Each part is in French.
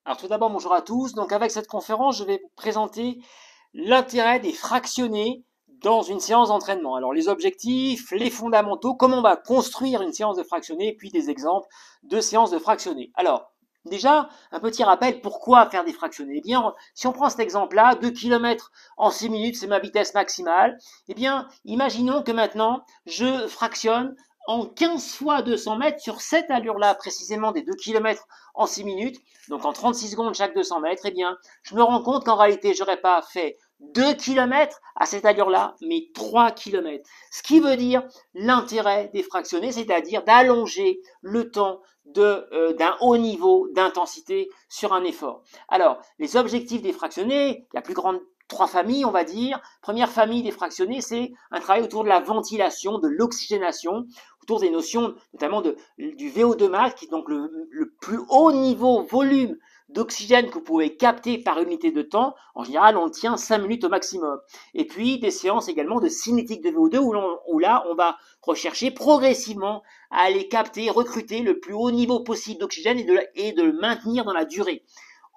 Alors tout d'abord, bonjour à tous. Donc avec cette conférence, je vais vous présenter l'intérêt des fractionnés dans une séance d'entraînement. Alors les objectifs, les fondamentaux, comment on va construire une séance de fractionnés, puis des exemples de séances de fractionnés. Alors déjà, un petit rappel, pourquoi faire des fractionnés? Eh bien, si on prend cet exemple-là, 2 km en 6 minutes, c'est ma vitesse maximale. Eh bien, imaginons que maintenant, je fractionne en 15 fois 200 mètres sur cette allure-là, précisément des 2 km en 6 minutes, donc en 36 secondes chaque 200 mètres, eh bien, je me rends compte qu'en réalité, je n'aurais pas fait 2 km à cette allure-là, mais 3 km. Ce qui veut dire l'intérêt des fractionnés, c'est-à-dire d'allonger le temps d'un haut niveau d'intensité sur un effort. Alors, les objectifs des fractionnés, la plus grande trois familles, on va dire. Première famille des fractionnés, c'est un travail autour de la ventilation, de l'oxygénation, autour des notions notamment du VO2 max, qui est donc le plus haut niveau volume d'oxygène que vous pouvez capter par unité de temps. En général, on le tient 5 minutes au maximum. Et puis, des séances également de cinétique de VO2 où là, on va rechercher progressivement à aller capter, recruter le plus haut niveau possible d'oxygène et de le maintenir dans la durée.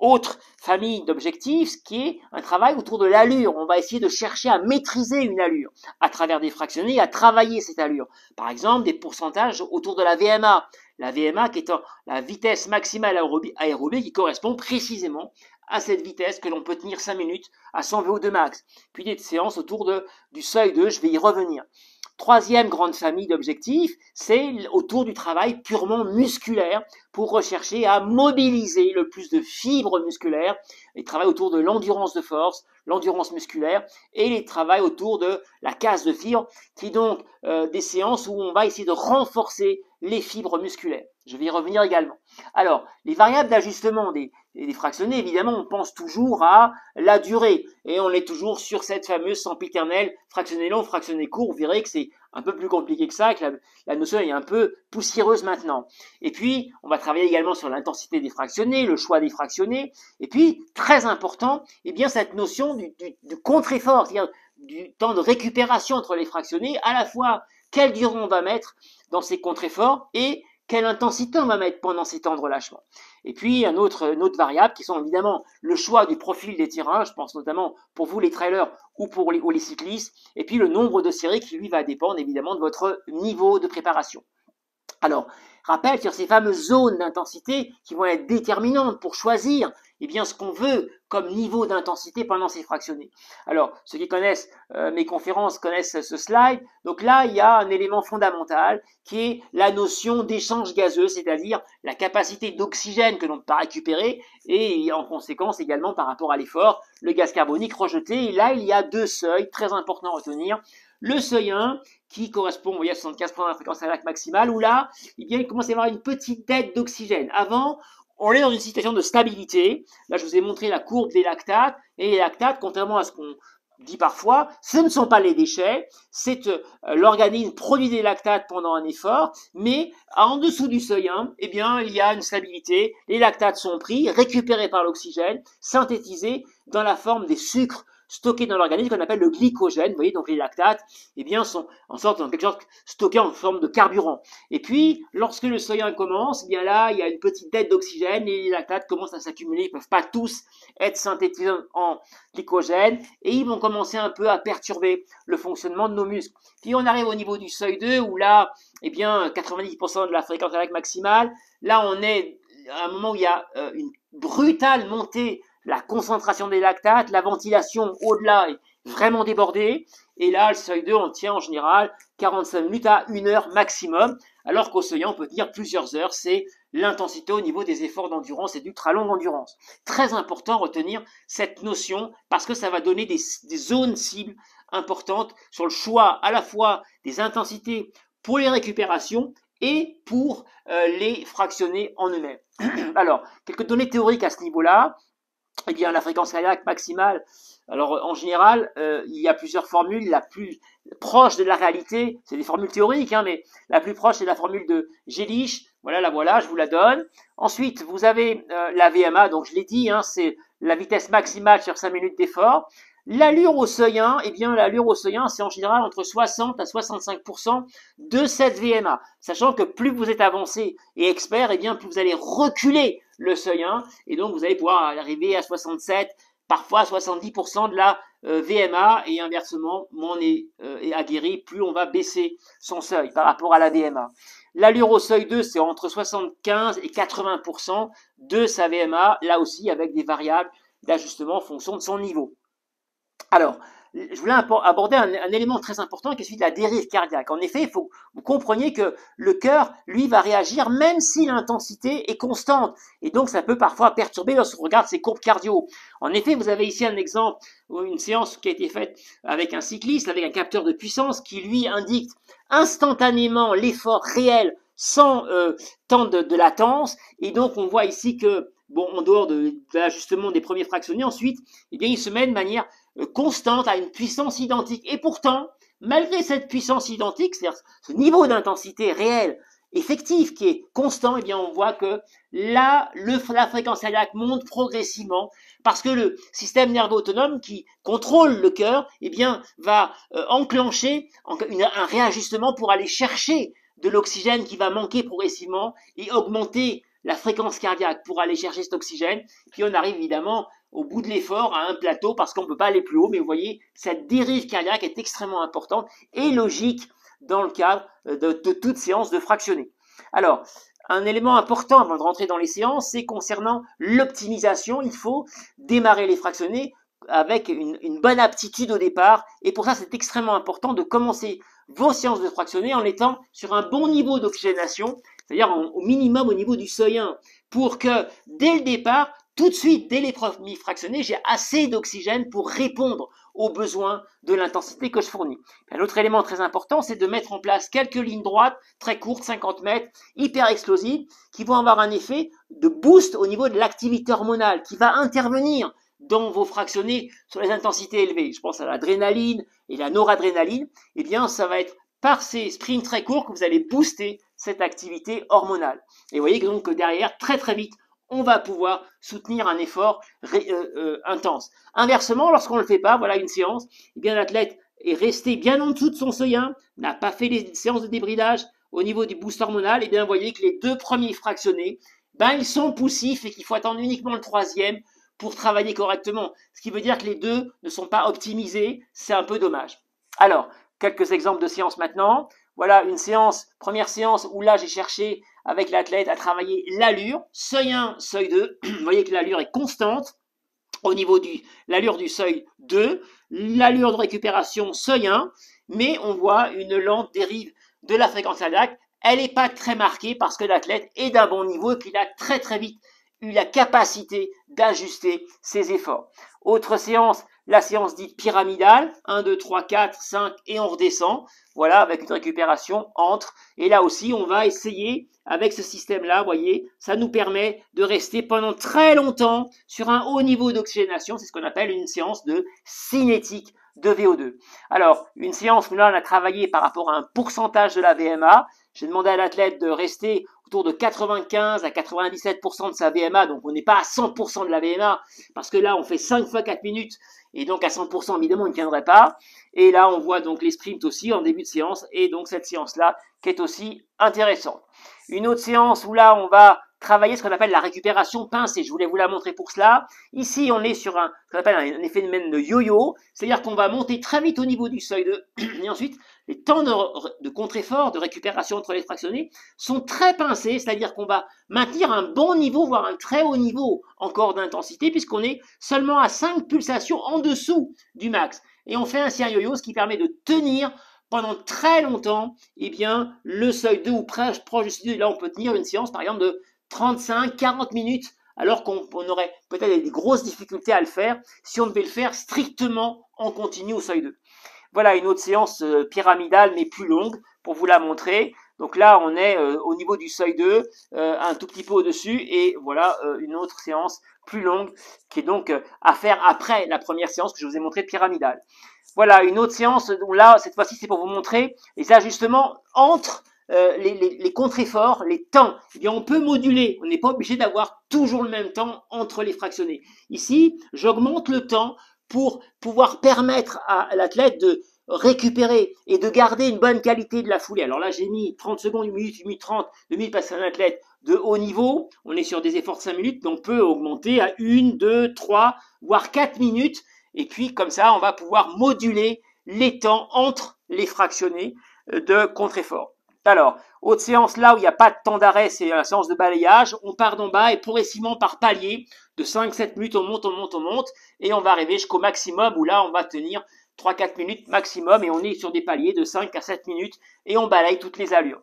Autre famille d'objectifs, qui est un travail autour de l'allure. On va essayer de chercher à maîtriser une allure à travers des fractionnés, à travailler cette allure. Par exemple, des pourcentages autour de la VMA. La VMA qui est la vitesse maximale aérobie qui correspond précisément à cette vitesse que l'on peut tenir 5 minutes à 100 VO2 max. Puis des séances autour du seuil 2, je vais y revenir. Troisième grande famille d'objectifs, c'est autour du travail purement musculaire pour rechercher à mobiliser le plus de fibres musculaires, les travails autour de l'endurance de force, l'endurance musculaire et les travails autour de la casse de fibres, qui est donc des séances où on va essayer de renforcer les fibres musculaires. Je vais y revenir également. Alors, les variables d'ajustement des fractionnés, évidemment, on pense toujours à la durée. Et on est toujours sur cette fameuse sempiternelle fractionné long, fractionné court. Vous verrez que c'est un peu plus compliqué que ça, que la notion est un peu poussiéreuse maintenant. Et puis, on va travailler également sur l'intensité des fractionnés, le choix des fractionnés. Et puis, très important, eh bien, cette notion du contre-effort, c'est-à-dire du temps de récupération entre les fractionnés, à la fois quelle durée on va mettre dans ces contre-efforts et quelle intensité on va mettre pendant ces temps de relâchement. Et puis, une autre variable qui sont évidemment le choix du profil des terrains, je pense notamment pour vous les trailers ou pour les cyclistes, et puis le nombre de séries qui lui va dépendre évidemment de votre niveau de préparation. Alors, rappel sur ces fameuses zones d'intensité qui vont être déterminantes pour choisir eh bien, ce qu'on veut comme niveau d'intensité pendant ces fractionnés. Alors, ceux qui connaissent mes conférences connaissent ce slide. Donc là, il y a un élément fondamental qui est la notion d'échange gazeux, c'est-à-dire la capacité d'oxygène que l'on peut récupérer et en conséquence également par rapport à l'effort, le gaz carbonique rejeté. Et là, il y a deux seuils très importants à retenir. Le seuil 1 qui correspond à 75% de la fréquence cardiaque maximale, où là, eh bien, il commence à y avoir une petite dette d'oxygène. Avant, on est dans une situation de stabilité. Là, je vous ai montré la courbe des lactates. Et les lactates, contrairement à ce qu'on dit parfois, ce ne sont pas les déchets. C'est l'organisme produit des lactates pendant un effort. Mais en dessous du seuil 1, eh bien, il y a une stabilité. Les lactates sont pris, récupérés par l'oxygène, synthétisés dans la forme des sucres stockés dans l'organisme qu'on appelle le glycogène. Vous voyez, donc les lactates, eh bien, sont en quelque sorte stockés en forme de carburant. Et puis, lorsque le seuil 1 commence, eh bien là, il y a une petite dette d'oxygène et les lactates commencent à s'accumuler. Ils ne peuvent pas tous être synthétisés en glycogène et ils vont commencer un peu à perturber le fonctionnement de nos muscles. Puis on arrive au niveau du seuil 2 où là, eh bien, 90% de la fréquence cardiaque maximale. Là, on est à un moment où il y a une brutale montée la concentration des lactates, la ventilation au-delà est vraiment débordée. Et là, le seuil 2, on tient en général 45 minutes à 1 heure maximum, alors qu'au seuil 1, on peut tenir plusieurs heures. C'est l'intensité au niveau des efforts d'endurance et d'ultra longue endurance. Très important retenir cette notion parce que ça va donner des zones cibles importantes sur le choix à la fois des intensités pour les récupérations et pour les fractionner en eux-mêmes. Alors, quelques données théoriques à ce niveau-là. Eh bien, la fréquence cardiaque maximale, alors en général, il y a plusieurs formules. La plus proche de la réalité, c'est des formules théoriques, hein, mais la plus proche, c'est la formule de Jelisch. Voilà, je vous la donne. Ensuite, vous avez la VMA, donc je l'ai dit, hein, c'est la vitesse maximale sur 5 minutes d'effort. L'allure au seuil 1, eh bien, l'allure au seuil 1, c'est en général entre 60 à 65% de cette VMA. Sachant que plus vous êtes avancé et expert, eh bien, plus vous allez reculer le seuil 1, et donc vous allez pouvoir arriver à 67, parfois 70% de la VMA, et inversement, moins on est aguerri, plus on va baisser son seuil par rapport à la VMA. L'allure au seuil 2, c'est entre 75 et 80% de sa VMA, là aussi avec des variables d'ajustement en fonction de son niveau. Alors, je voulais aborder un élément très important qui est celui de la dérive cardiaque. En effet, il faut que vous compreniez que le cœur, lui, va réagir même si l'intensité est constante. Et donc, ça peut parfois perturber lorsqu'on regarde ses courbes cardio. En effet, vous avez ici un exemple, une séance qui a été faite avec un cycliste, avec un capteur de puissance qui, lui, indique instantanément l'effort réel sans temps de latence. Et donc, on voit ici que, bon, en dehors de l'ajustement des premiers fractionnés, ensuite, eh bien, il se met de manière constante à une puissance identique. Et pourtant, malgré cette puissance identique, c'est-à-dire ce niveau d'intensité réel, effectif, qui est constant, eh bien, on voit que là, la fréquence cardiaque monte progressivement parce que le système nerveux autonome qui contrôle le cœur, eh bien, va enclencher un réajustement pour aller chercher de l'oxygène qui va manquer progressivement et augmenter la fréquence cardiaque pour aller chercher cet oxygène. Puis on arrive évidemment au bout de l'effort à un plateau parce qu'on ne peut pas aller plus haut. Mais vous voyez, cette dérive cardiaque est extrêmement importante et logique dans le cadre de toute séance de fractionné. Alors, un élément important avant de rentrer dans les séances, c'est concernant l'optimisation. Il faut démarrer les fractionnés avec une bonne aptitude au départ. Et pour ça, c'est extrêmement important de commencer vos séances de fractionnés en étant sur un bon niveau d'oxygénation, c'est-à-dire au minimum au niveau du seuil 1, pour que dès le départ, tout de suite, dès les premiers fractionnés, j'ai assez d'oxygène pour répondre aux besoins de l'intensité que je fournis. Un autre élément très important, c'est de mettre en place quelques lignes droites, très courtes, 50 mètres, hyper explosives, qui vont avoir un effet de boost au niveau de l'activité hormonale, qui va intervenir dans vos fractionnés sur les intensités élevées. Je pense à l'adrénaline et la noradrénaline. Eh bien, ça va être par ces sprints très courts que vous allez booster cette activité hormonale. Et vous voyez que donc derrière, très très vite, on va pouvoir soutenir un effort intense. Inversement, lorsqu'on ne le fait pas, voilà une séance, eh bien l'athlète est resté bien en dessous de son seuil 1, n'a pas fait les séances de débridage au niveau du boost hormonal, et bien vous voyez que les deux premiers fractionnés, ben ils sont poussifs et qu'il faut attendre uniquement le troisième pour travailler correctement. Ce qui veut dire que les deux ne sont pas optimisés, c'est un peu dommage. Alors, quelques exemples de séances maintenant. Voilà une séance, première séance où là j'ai cherché avec l'athlète à travailler l'allure, seuil 1, seuil 2. Vous voyez que l'allure est constante au niveau de l'allure du seuil 2, l'allure de récupération seuil 1, mais on voit une lente dérive de la fréquence cardiaque. Elle n'est pas très marquée parce que l'athlète est d'un bon niveau et qu'il a très très vite eu la capacité d'ajuster ses efforts. Autre séance, la séance dite pyramidale, 1, 2, 3, 4, 5 et on redescend, voilà, avec une récupération entre, et là aussi on va essayer, avec ce système-là, vous voyez, ça nous permet de rester pendant très longtemps sur un haut niveau d'oxygénation, c'est ce qu'on appelle une séance de cinétique de VO2. Alors, une séance où là on a travaillé par rapport à un pourcentage de la VMA, j'ai demandé à l'athlète de rester autour de 95 à 97% de sa VMA, donc on n'est pas à 100% de la VMA, parce que là on fait 5 fois 4 minutes, et donc à 100% évidemment il ne tiendrait pas, et là on voit donc les sprints aussi en début de séance, et donc cette séance-là qui est aussi intéressante. Une autre séance où là on va travailler ce qu'on appelle la récupération pincée, je voulais vous la montrer pour cela. Ici on est sur ce qu'on appelle un phénomène de yo-yo, c'est-à-dire qu'on va monter très vite au niveau du seuil 2, et ensuite les temps de contre-effort, de récupération entre les fractionnés sont très pincés, c'est-à-dire qu'on va maintenir un bon niveau, voire un très haut niveau encore d'intensité, puisqu'on est seulement à 5 pulsations en dessous du max. Et on fait ainsi un yo-yo, ce qui permet de tenir pendant très longtemps, eh bien, le seuil 2 ou proche du seuil 2, là on peut tenir une séance par exemple de 35-40 minutes, alors qu'on aurait peut-être des grosses difficultés à le faire si on devait le faire strictement en continu au seuil 2. Voilà une autre séance pyramidale mais plus longue pour vous la montrer. Donc là on est au niveau du seuil 2, un tout petit peu au-dessus, et voilà une autre séance plus longue qui est donc à faire après la première séance que je vous ai montrée pyramidale. Voilà une autre séance où là cette fois-ci c'est pour vous montrer les ajustements entre les contre-efforts, les temps. Eh bien, on peut moduler, on n'est pas obligé d'avoir toujours le même temps entre les fractionnés. Ici, j'augmente le temps pour pouvoir permettre à l'athlète de récupérer et de garder une bonne qualité de la foulée. Alors là, j'ai mis 30 secondes, 1 minute 30, 2 minutes parce que c'est un athlète de haut niveau. On est sur des efforts de 5 minutes, mais on peut augmenter à 1, 2, 3, voire 4 minutes. Et puis, comme ça, on va pouvoir moduler les temps entre les fractionnés de contre-effort. Alors, autre séance là où il n'y a pas de temps d'arrêt, c'est la séance de balayage. On part d'en bas et progressivement par palier, de 5-7 minutes, on monte, et on va arriver jusqu'au maximum où là, on va tenir 3-4 minutes maximum et on est sur des paliers de 5 à 7 minutes et on balaye toutes les allures.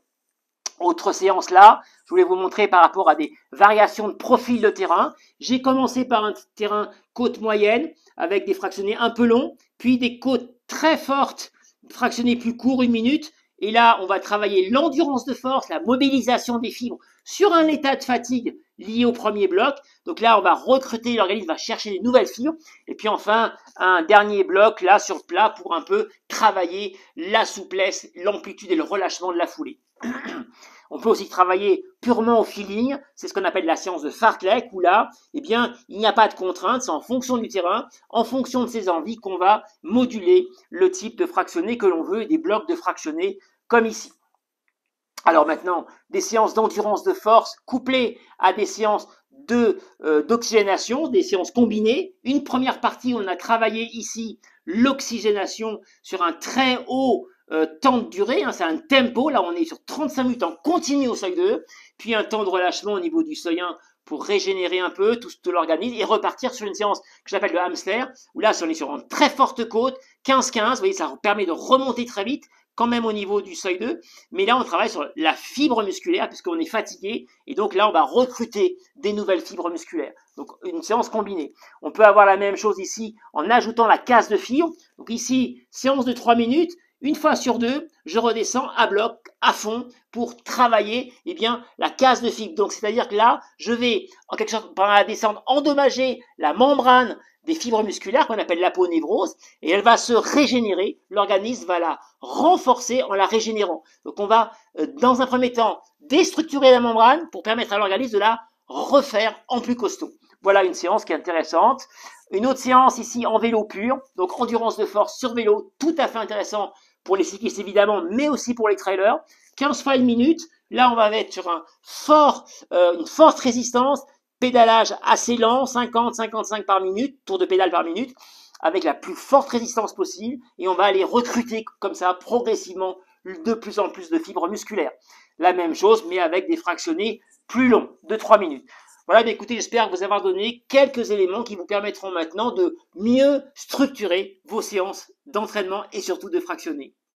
Autre séance là, je voulais vous montrer par rapport à des variations de profil de terrain. J'ai commencé par un terrain côte moyenne avec des fractionnés un peu longs, puis des côtes très fortes, fractionnés plus courts, 1 minute. Et là, on va travailler l'endurance de force, la mobilisation des fibres sur un état de fatigue lié au premier bloc. Donc là, on va recruter, l'organisme va chercher des nouvelles fibres. Et puis enfin, un dernier bloc là sur plat pour un peu travailler la souplesse, l'amplitude et le relâchement de la foulée. On peut aussi travailler purement au feeling, c'est ce qu'on appelle la séance de fartlek, où là, eh bien, il n'y a pas de contrainte, c'est en fonction du terrain, en fonction de ses envies qu'on va moduler le type de fractionné que l'on veut et des blocs de fractionnés comme ici. Alors maintenant, des séances d'endurance de force couplées à des séances d'oxygénation, des séances combinées. Une première partie, on a travaillé ici l'oxygénation sur un très haut temps de durée, c'est un tempo, là on est sur 35 minutes en continu au seuil 2, puis un temps de relâchement au niveau du seuil 1 pour régénérer un peu tout l'organisme et repartir sur une séance que j'appelle le hamster, où là on est sur une très forte côte, 15-15, vous voyez ça permet de remonter très vite, quand même au niveau du seuil 2, mais là on travaille sur la fibre musculaire puisqu'on est fatigué et donc là on va recruter des nouvelles fibres musculaires. Donc une séance combinée. On peut avoir la même chose ici en ajoutant la case de fibres. Donc ici, séance de 3 minutes, une fois sur deux, je redescends à bloc, à fond, pour travailler eh bien, la case de fibre. Donc c'est-à-dire que là, je vais en quelque sorte pendant la descente endommager la membrane des fibres musculaires qu'on appelle l'aponévrose et elle va se régénérer, l'organisme va la renforcer en la régénérant. Donc on va dans un premier temps déstructurer la membrane pour permettre à l'organisme de la refaire en plus costaud. Voilà une séance qui est intéressante. Une autre séance ici en vélo pur, donc endurance de force sur vélo, tout à fait intéressant pour les cyclistes évidemment, mais aussi pour les trailers. 15 fois 1 minute, là on va être sur une forte résistance, pédalage assez lent, 50-55 par minute, tour de pédale par minute, avec la plus forte résistance possible, et on va aller recruter comme ça progressivement de plus en plus de fibres musculaires. La même chose, mais avec des fractionnés plus longs, de 3 minutes. Voilà, bien écoutez, j'espère vous avoir donné quelques éléments qui vous permettront maintenant de mieux structurer vos séances d'entraînement et surtout de fractionner.